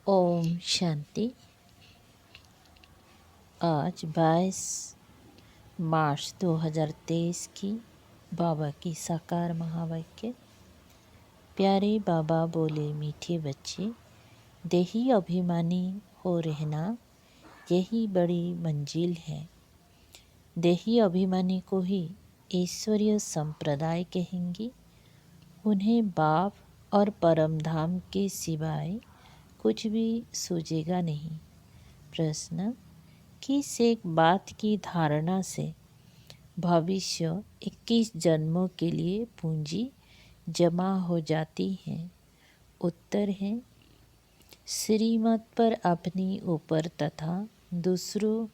ओम शांति। आज 22 मार्च 2023 की बाबा की साकार महावाक्य। प्यारे बाबा बोले, मीठे बच्चे, देही अभिमानी हो रहना यही बड़ी मंजिल है। देही अभिमानी को ही ईश्वरीय संप्रदाय कहेंगे। उन्हें बाप और परम धाम के सिवाय कुछ भी सूझेगा नहीं। प्रश्न: किस एक बात की धारणा से भविष्य 21 जन्मों के लिए पूंजी जमा हो जाती है? उत्तर है, श्रीमत पर अपनी ऊपर तथा दूसरों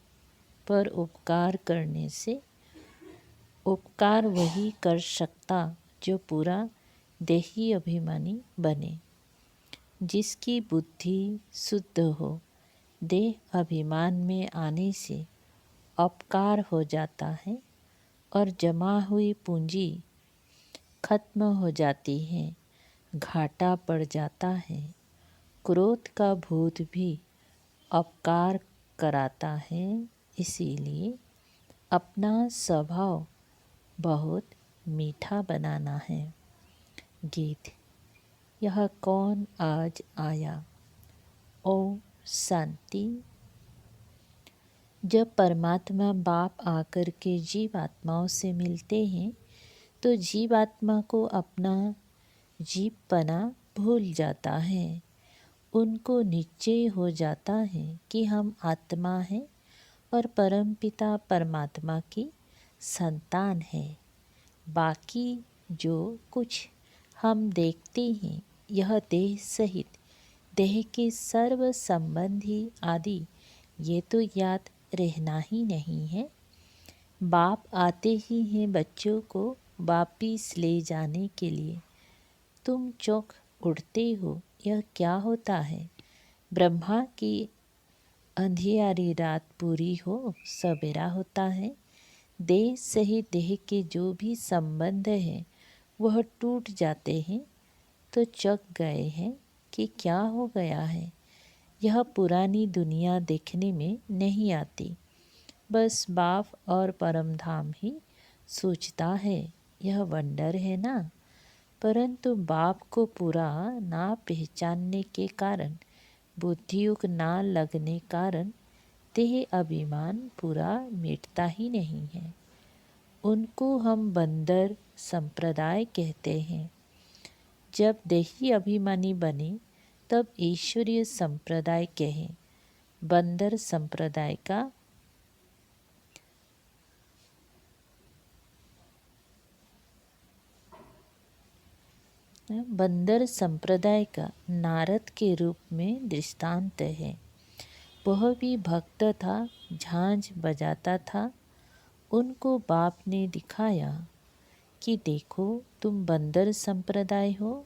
पर उपकार करने से। उपकार वही कर सकता जो पूरा देही अभिमानी बने, जिसकी बुद्धि शुद्ध हो। देह अभिमान में आने से अपकार हो जाता है और जमा हुई पूंजी खत्म हो जाती है, घाटा पड़ जाता है। क्रोध का भूत भी अपकार कराता है, इसीलिए अपना स्वभाव बहुत मीठा बनाना है। गीत। यह कौन आज आया। ओम शांति। जब परमात्मा बाप आकर के जीवात्माओं से मिलते हैं तो जीवात्मा को अपना जीवपना भूल जाता है। उनको निश्चय हो जाता है कि हम आत्मा हैं और परमपिता परमात्मा की संतान है। बाकी जो कुछ हम देखते हैं, यह देह सहित देह के सर्व संबंधी आदि ये तो याद रहना ही नहीं है। बाप आते ही हैं बच्चों को वापिस ले जाने के लिए। तुम चौंक उठते हो, यह क्या होता है? ब्रह्मा की अंधियारी रात पूरी हो, सवेरा होता है। देह सहित देह के जो भी संबंध है वह टूट जाते हैं तो चौंक गए हैं कि क्या हो गया है। यह पुरानी दुनिया देखने में नहीं आती, बस बाप और परम धाम ही सूझता है। यह वंडर है ना। परंतु बाप को पूरा ना पहचानने के कारण, बुद्धियुक्त ना लगने कारण देह अभिमान पूरा मिटता ही नहीं है। उनको हम बंदर संप्रदाय कहते हैं। जब देही अभिमानी बने तब ईश्वरीय संप्रदाय कहें। बंदर संप्रदाय का नारद के रूप में दृष्टांत है। वह भी भक्त था, झांझ बजाता था। उनको बाप ने दिखाया कि देखो, तुम बंदर संप्रदाय हो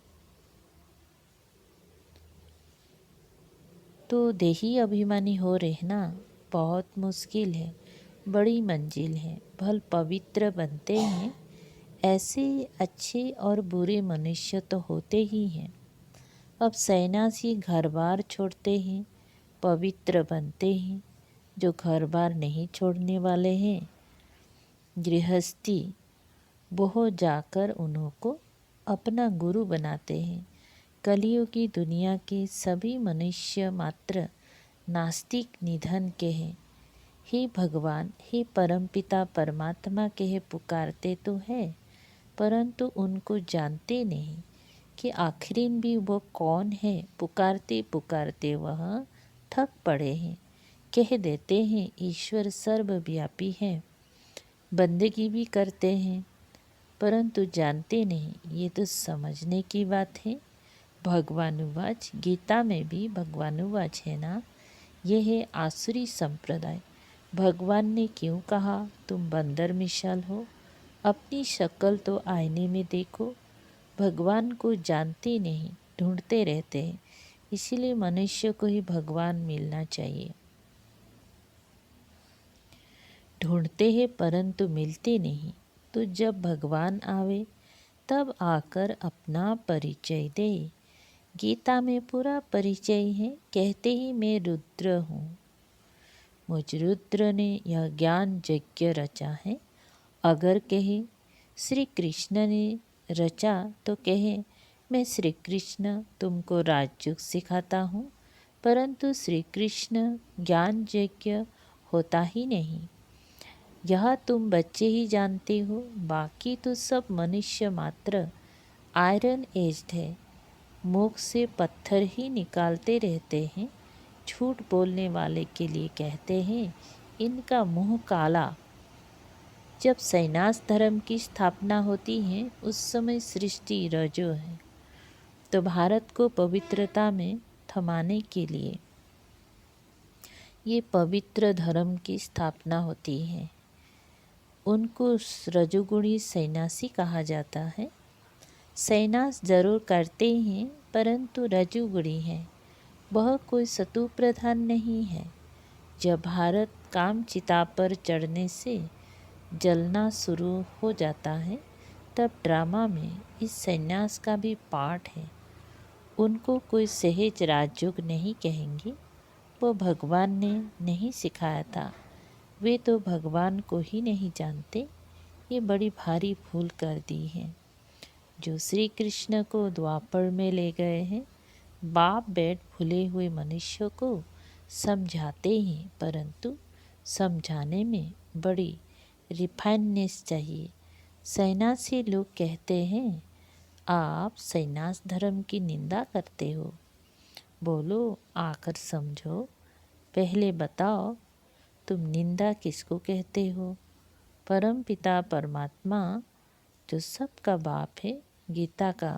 तो देही अभिमानी हो रहना बहुत मुश्किल है, बड़ी मंजिल है। भल पवित्र बनते हैं, ऐसे अच्छे और बुरे मनुष्य तो होते ही हैं। अब सन्यासी घर बार छोड़ते हैं, पवित्र बनते हैं। जो घर बार नहीं छोड़ने वाले हैं, गृहस्थी, वो जाकर उनको अपना गुरु बनाते हैं। कलियुग की दुनिया के सभी मनुष्य मात्र नास्तिक निधन के हैं। हे भगवान, हे परमपिता परमात्मा कहे पुकारते तो है, परंतु उनको जानते नहीं कि आखिर भी वो कौन है। पुकारते पुकारते वह थक पड़े हैं। कह देते हैं ईश्वर सर्वव्यापी है, बंदगी भी करते हैं, परंतु जानते नहीं। ये तो समझने की बात है। भगवानुवाच, गीता में भी भगवानुवाच है ना। ये है आसुरी संप्रदाय। भगवान ने क्यों कहा तुम बंदर मिसाल हो? अपनी शक्ल तो आईने में देखो। भगवान को जानते नहीं, ढूंढते रहते हैं। इसीलिए मनुष्य को ही भगवान मिलना चाहिए। ढूंढते हैं परंतु मिलते नहीं। तो जब भगवान आवे तब आकर अपना परिचय दे। गीता में पूरा परिचय है। कहते ही मैं रुद्र हूँ। मुझ रुद्र ने यह ज्ञान यज्ञ रचा है। अगर कहे श्री कृष्ण ने रचा तो कहे मैं श्री कृष्ण तुमको राजयोग सिखाता हूँ। परंतु श्री कृष्ण ज्ञान यज्ञ होता ही नहीं। यह तुम बच्चे ही जानते हो। बाकी तो सब मनुष्य मात्र आयरन एज्ड है। मुख से पत्थर ही निकालते रहते हैं। झूठ बोलने वाले के लिए कहते हैं इनका मुंह काला। जब सन्यास धर्म की स्थापना होती है उस समय सृष्टि रजो है। तो भारत को पवित्रता में थमाने के लिए ये पवित्र धर्म की स्थापना होती है। उनको रजोगुणी सन्यासी कहा जाता है। सन्यास जरूर करते हैं परंतु रजोगुणी है। वह कोई सतु प्रधान नहीं है। जब भारत काम चिता पर चढ़ने से जलना शुरू हो जाता है तब ड्रामा में इस सन्यास का भी पाठ है। उनको कोई सहज राजयोग नहीं कहेंगे। वो भगवान ने नहीं सिखाया था। वे तो भगवान को ही नहीं जानते। ये बड़ी भारी भूल कर दी है। जो श्री कृष्ण को द्वापर में ले गए हैं बाप बेट भूले हुए मनुष्यों को समझाते हैं परंतु समझाने में बड़ी रिफाइननेस चाहिए। सन्यासी लोग कहते हैं आप सन्यास धर्म की निंदा करते हो। बोलो आकर समझो। पहले बताओ तुम निंदा किसको कहते हो। परम पिता परमात्मा जो सबका बाप है, गीता का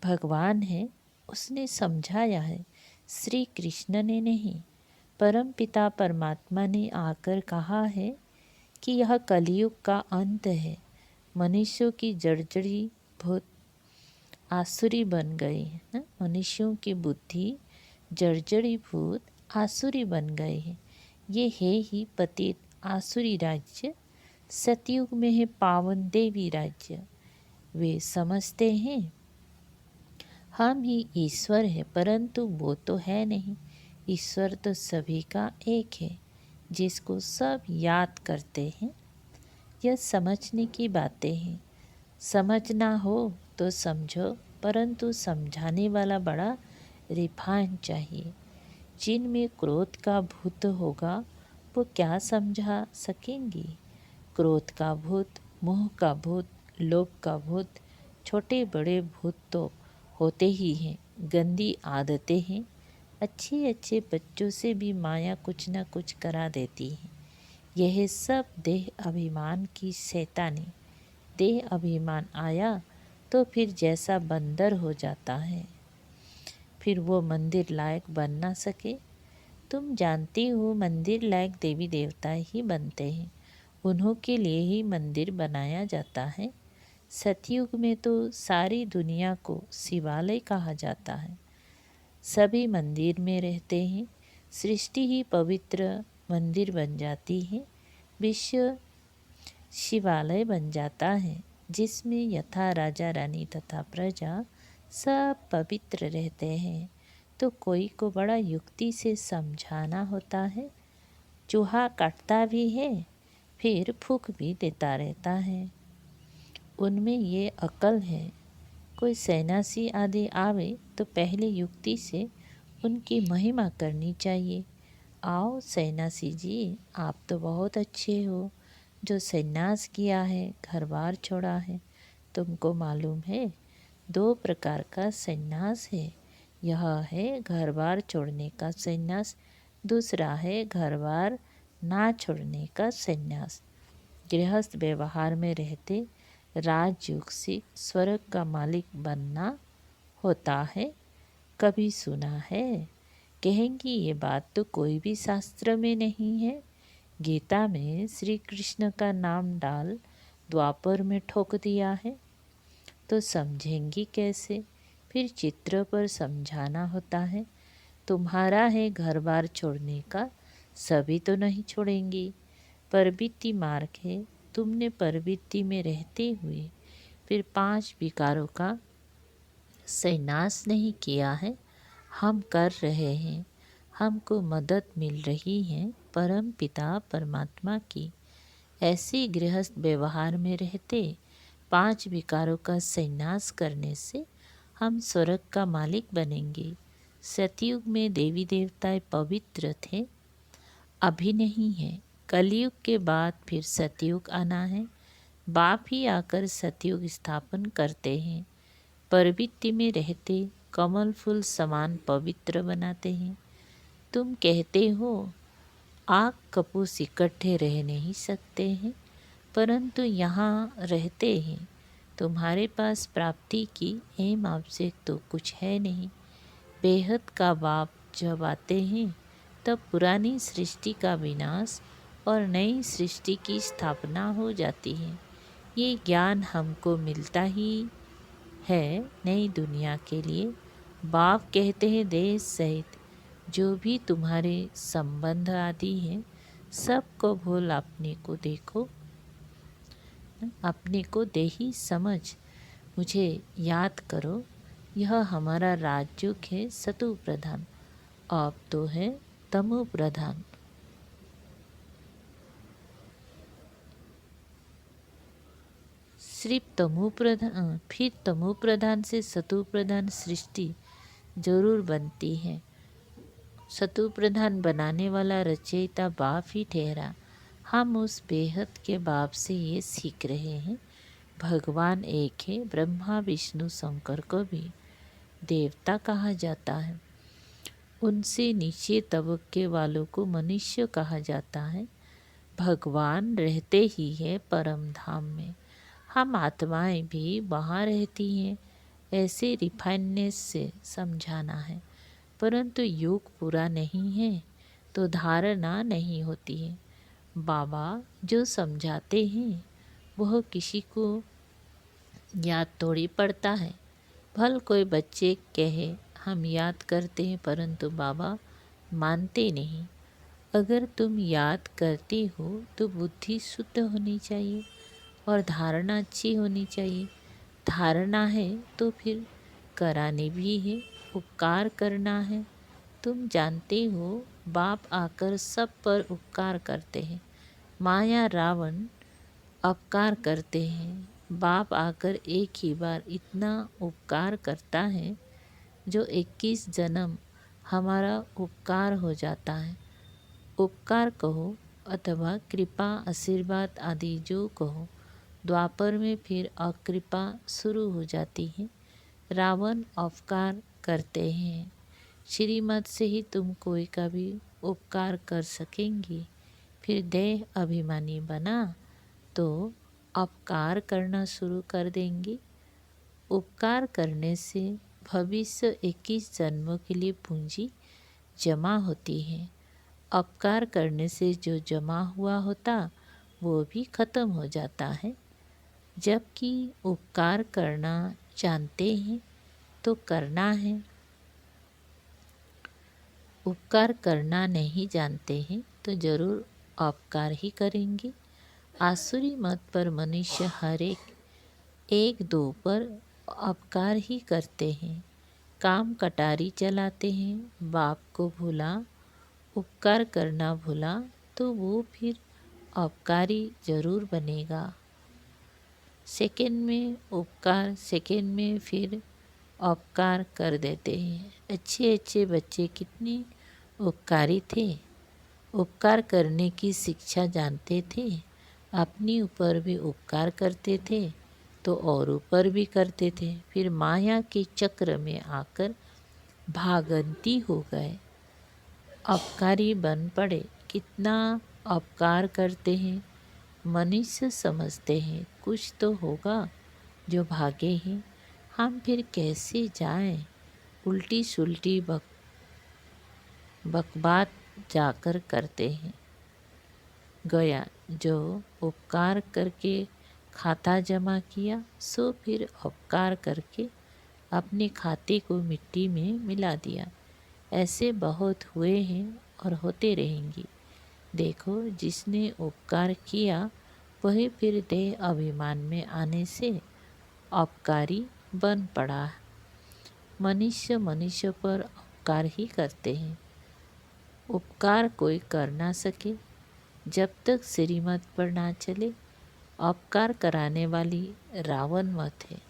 भगवान है, उसने समझाया है। श्री कृष्ण ने नहीं, परम पिता परमात्मा ने आकर कहा है कि यह कलयुग का अंत है। मनुष्यों की जड़जड़ी भूत आसुरी बन गई है। मनुष्यों की बुद्धि जड़जड़ी भूत आसुरी बन गए हैं। ये है ही पतित आसुरी राज्य। सतयुग में है पावन देवी राज्य। वे समझते हैं हम ही ईश्वर है परंतु वो तो है नहीं। ईश्वर तो सभी का एक है जिसको सब याद करते हैं। यह समझने की बातें हैं। समझना हो तो समझो परंतु समझाने वाला बड़ा रिफाइन चाहिए। जिनमें क्रोध का भूत होगा वो क्या समझा सकेंगी। क्रोध का भूत, मोह का भूत, लोभ का भूत, छोटे बड़े भूत तो होते ही हैं। गंदी आदतें हैं। अच्छे अच्छे बच्चों से भी माया कुछ न कुछ करा देती है। यह सब देह अभिमान की शैतानी। देह अभिमान आया तो फिर जैसा बंदर हो जाता है। फिर वो मंदिर लायक बन ना सके। तुम जानती हो मंदिर लायक देवी देवता ही बनते हैं। उन्हों के लिए ही मंदिर बनाया जाता है। सतयुग में तो सारी दुनिया को शिवालय कहा जाता है। सभी मंदिर में रहते हैं। सृष्टि ही पवित्र मंदिर बन जाती है। विश्व शिवालय बन जाता है जिसमें यथा राजा रानी तथा प्रजा सब पवित्र रहते हैं। तो कोई को बड़ा युक्ति से समझाना होता है। चूहा काटता भी है फिर फूंक भी देता रहता है। उनमें ये अकल है। कोई सन्यासी आदि आवे तो पहले युक्ति से उनकी महिमा करनी चाहिए। आओ सन्यासी जी, आप तो बहुत अच्छे हो जो सन्यास किया है, घर बार छोड़ा है। तुमको मालूम है 2 प्रकार का सन्यास है। यह है घर बार छोड़ने का सन्यास, दूसरा है घर बार ना छोड़ने का सन्यास। गृहस्थ व्यवहार में रहते राजयोग से स्वर्ग का मालिक बनना होता है। कभी सुना है? कहेंगी ये बात तो कोई भी शास्त्र में नहीं है। गीता में श्री कृष्ण का नाम डाल द्वापर में ठोक दिया है। तो समझेंगी कैसे? फिर चित्र पर समझाना होता है। तुम्हारा है घर बार छोड़ने का, सभी तो नहीं छोड़ेंगी। प्रवृत्ति मार्ग है। तुमने प्रवृत्ति में रहते हुए फिर 5 विकारों का संन्यास नहीं किया है, हम कर रहे हैं। हमको मदद मिल रही है परम पिता परमात्मा की। ऐसे गृहस्थ व्यवहार में रहते 5 विकारों का संन्यास करने से हम स्वर्ग का मालिक बनेंगे। सतयुग में देवी देवताएं पवित्र थे, अभी नहीं है। कलयुग के बाद फिर सतयुग आना है। बाप ही आकर सतयुग स्थापन करते हैं। प्रवृत्ति में रहते कमल फूल समान पवित्र बनाते हैं। तुम कहते हो आग कपूस इकट्ठे रह नहीं सकते हैं, परंतु यहाँ रहते हैं। तुम्हारे पास प्राप्ति की एम आवश्यक तो कुछ है नहीं। बेहद का बाप जब आते हैं तब पुरानी सृष्टि का विनाश और नई सृष्टि की स्थापना हो जाती है। ये ज्ञान हमको मिलता ही है नई दुनिया के लिए। बाप कहते हैं देश सहित जो भी तुम्हारे संबंध आदि हैं सबको भूल अपने को देखो, अपने को देही समझ मुझे याद करो। यह हमारा राजयोग है सतु प्रधान, अब तो है तमो प्रधान। सिर्फ तमो प्रधान, फिर तमो प्रधान से सतु प्रधान सृष्टि जरूर बनती है। सतु प्रधान बनाने वाला रचयिता बाप ही ठहरा। हम उस बेहद के बाप से ये सीख रहे हैं। भगवान एक है। ब्रह्मा विष्णु शंकर को भी देवता कहा जाता है। उनसे नीचे तबके वालों को मनुष्य कहा जाता है। भगवान रहते ही है परम धाम में। हम आत्माएं भी वहाँ रहती हैं। ऐसे रिफाइननेस से समझाना है। परंतु योग पूरा नहीं है तो धारणा नहीं होती है। बाबा जो समझाते हैं वह किसी को याद थोड़ी पड़ता है। भल कोई बच्चे कहे हम याद करते हैं, परंतु बाबा मानते नहीं। अगर तुम याद करते हो तो बुद्धि शुद्ध होनी चाहिए और धारणा अच्छी होनी चाहिए। धारणा है तो फिर करानी भी है, उपकार करना है। तुम जानते हो बाप आकर सब पर उपकार करते हैं। माया रावण अपकार करते हैं। बाप आकर एक ही बार इतना उपकार करता है जो 21 जन्म हमारा उपकार हो जाता है। उपकार कहो अथवा कृपा आशीर्वाद आदि जो कहो, द्वापर में फिर अकृपा शुरू हो जाती है। रावण अपकार करते हैं। श्रीमत से ही तुम कोई का भी उपकार कर सकेंगी। फिर देह अभिमानी बना तो अपकार करना शुरू कर देंगी। उपकार करने से भविष्य 21 जन्मों के लिए पूंजी जमा होती है। अपकार करने से जो जमा हुआ होता वो भी खत्म हो जाता है। जबकि उपकार करना जानते हैं तो करना है, उपकार करना नहीं जानते हैं तो जरूर अपकार ही करेंगे। आसुरी मत पर मनुष्य हर एक दो पर अपकार ही करते हैं। काम कटारी चलाते हैं। बाप को भूला, उपकार करना भूला तो वो फिर अपकारी जरूर बनेगा। सेकंड में उपकार, सेकंड में फिर अपकार कर देते हैं। अच्छे अच्छे बच्चे कितने उपकारी थे। उपकार करने की शिक्षा जानते थे। अपने ऊपर भी उपकार करते थे तो और ऊपर भी करते थे। फिर माया के चक्र में आकर भागंती हो गए, अपकारी बन पड़े। कितना अपकार करते हैं। मनुष्य समझते हैं कुछ तो होगा जो भागे हैं। हम फिर कैसे जाएं। उल्टी सुल्टी बकबात जाकर करते हैं। गया जो उपकार करके खाता जमा किया सो फिर अपकार करके अपने खाते को मिट्टी में मिला दिया। ऐसे बहुत हुए हैं और होते रहेंगे। देखो जिसने उपकार किया वही फिर देह अभिमान में आने से अपकारी बन पड़ा। मनुष्य मनुष्य पर उपकार ही करते हैं। उपकार कोई कर ना सके जब तक श्रीमत पर ना चले। उपकार कराने वाली रावण मत है।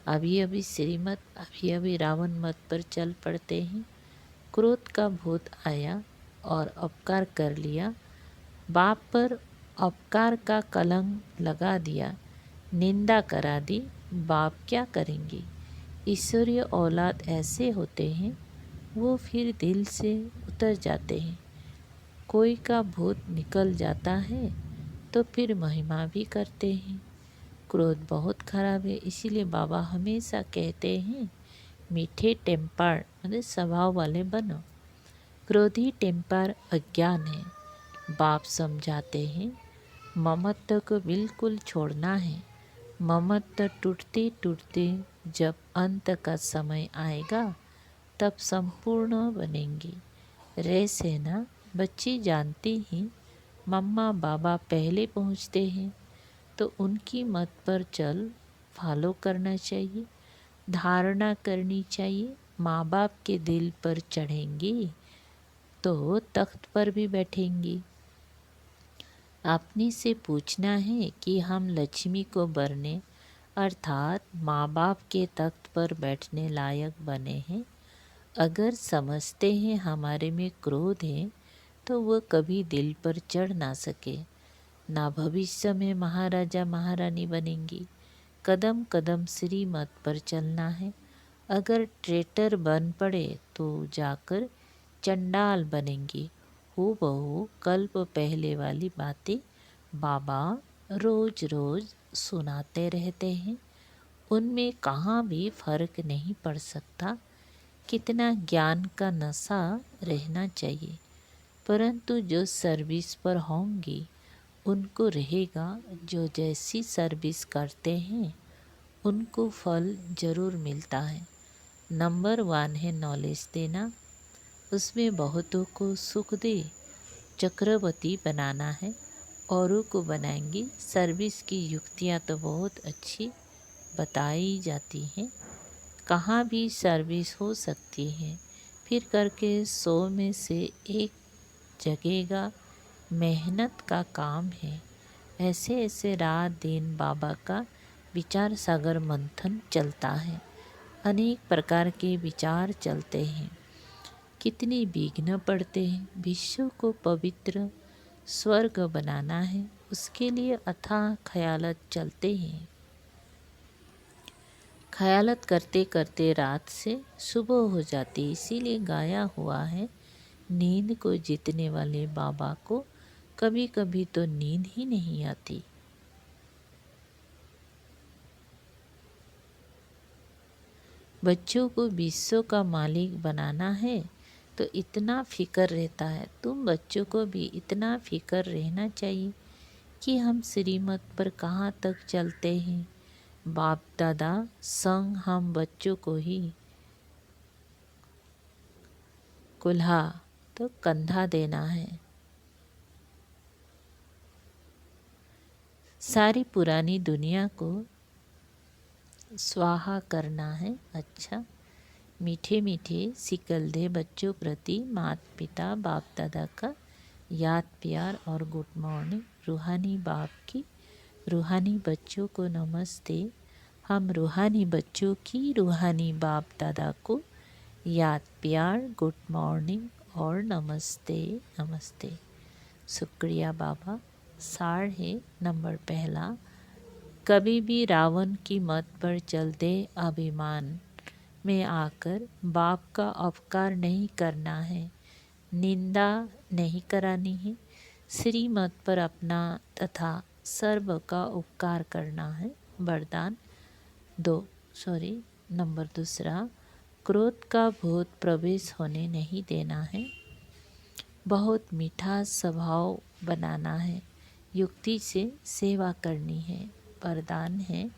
अभी अभी श्रीमत, अभी अभी रावण मत पर चल पड़ते हैं। क्रोध का भूत आया और उपकार कर लिया। बाप पर उपकार का कलंक लगा दिया, निंदा करा दी। बाप क्या करेंगे? ईश्वरीय औलाद ऐसे होते हैं, वो फिर दिल से उतर जाते हैं। कोई का भूत निकल जाता है तो फिर महिमा भी करते हैं। क्रोध बहुत खराब है, इसीलिए बाबा हमेशा कहते हैं मीठे टेम्पर मतलब स्वभाव वाले बनो। क्रोधी टेम्पर अज्ञान है। बाप समझाते हैं ममत्व को बिल्कुल छोड़ना है। ममत्व टूटते टूटते जब अंत का समय आएगा तब संपूर्ण बनेंगी। रे सेना बच्ची जानती ही मम्मा बाबा पहले पहुंचते हैं, तो उनकी मत पर चल फॉलो करना चाहिए। धारणा करनी चाहिए माँ बाप के दिल पर चढ़ेंगी तो तख्त पर भी बैठेंगी। अपने से पूछना है कि हम लक्ष्मी को बरने अर्थात माँ बाप के तख्त पर बैठने लायक बने हैं। अगर समझते हैं हमारे में क्रोध है तो वह कभी दिल पर चढ़ ना सके, ना भविष्य में महाराजा महारानी बनेंगी। कदम कदम श्रीमत पर चलना है। अगर ट्रेटर बन पड़े तो जाकर चंडाल बनेंगी। हूबहू कल्प पहले वाली बातें बाबा रोज रोज सुनाते रहते हैं। उनमें कहाँ भी फर्क नहीं पड़ सकता। कितना ज्ञान का नशा रहना चाहिए, परंतु जो सर्विस पर होंगी उनको रहेगा। जो जैसी सर्विस करते हैं उनको फल जरूर मिलता है। नंबर 1 है नॉलेज देना, उसमें बहुतों को सुख दे। चक्रवर्ती बनाना है, औरों को बनाएंगी। सर्विस की युक्तियाँ तो बहुत अच्छी बताई जाती हैं। कहाँ भी सर्विस हो सकती है, फिर करके 100 में से 1 जगेगा। मेहनत का काम है। ऐसे ऐसे रात दिन बाबा का विचार सागर मंथन चलता है। अनेक प्रकार के विचार चलते हैं। कितनी विघ्न पड़ते हैं। विश्व को पवित्र स्वर्ग बनाना है, उसके लिए अथाह ख्यालत चलते हैं। ख्यालत करते करते रात से सुबह हो जाती, इसीलिए गाया हुआ है नींद को जीतने वाले बाबा को कभी कभी तो नींद ही नहीं आती। बच्चों को विश्व का मालिक बनाना है तो इतना फिक्र रहता है। तुम बच्चों को भी इतना फिक्र रहना चाहिए कि हम श्रीमत पर कहाँ तक चलते हैं। बाप दादा संग हम बच्चों को ही कुल्हा तो कंधा देना है। सारी पुरानी दुनिया को स्वाहा करना है। अच्छा, मीठे मीठे सिकलदे बच्चों प्रति माता पिता बाप दादा का याद प्यार और गुड मॉर्निंग। रूहानी बाप की रूहानी बच्चों को नमस्ते। हम रूहानी बच्चों की रूहानी बाप दादा को याद प्यार गुड मॉर्निंग और नमस्ते नमस्ते। शुक्रिया बाबा। सार है नंबर 1, कभी भी रावण की मत पर चलते अभिमान में आकर बाप का अपकार नहीं करना है, निंदा नहीं करानी है। श्रीमत पर अपना तथा सर्व का उपकार करना है। वरदान नंबर 2, क्रोध का भूत प्रवेश होने नहीं देना है। बहुत मीठा स्वभाव बनाना है। युक्ति से सेवा करनी है। वरदान है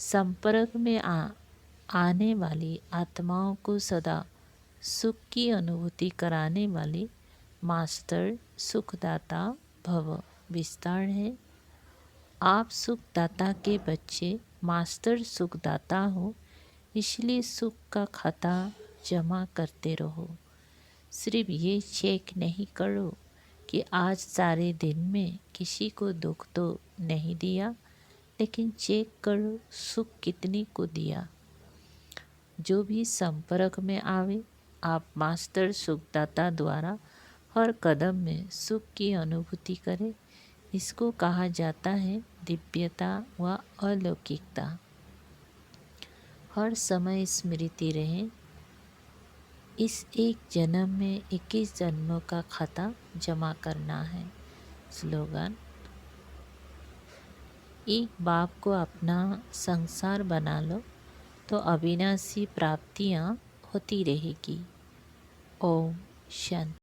संपर्क में आने वाली आत्माओं को सदा सुख की अनुभूति कराने वाले मास्टर सुखदाता भव। विस्तार है आप सुखदाता के बच्चे मास्टर सुखदाता हो, इसलिए सुख का खाता जमा करते रहो। सिर्फ ये चेक नहीं करो कि आज सारे दिन में किसी को दुख तो नहीं दिया, लेकिन चेक करो सुख कितनी को दिया। जो भी संपर्क में आवे, आप मास्टर सुखदाता द्वारा हर कदम में सुख की अनुभूति करें। इसको कहा जाता है दिव्यता व अलौकिकता। हर समय स्मृति रहे, इस एक जन्म में 21 जन्मों का खाता जमा करना है। स्लोगन: एक बाप को अपना संसार बना लो तो अविनाशी प्राप्तियाँ होती रहेगी। ओम शांति।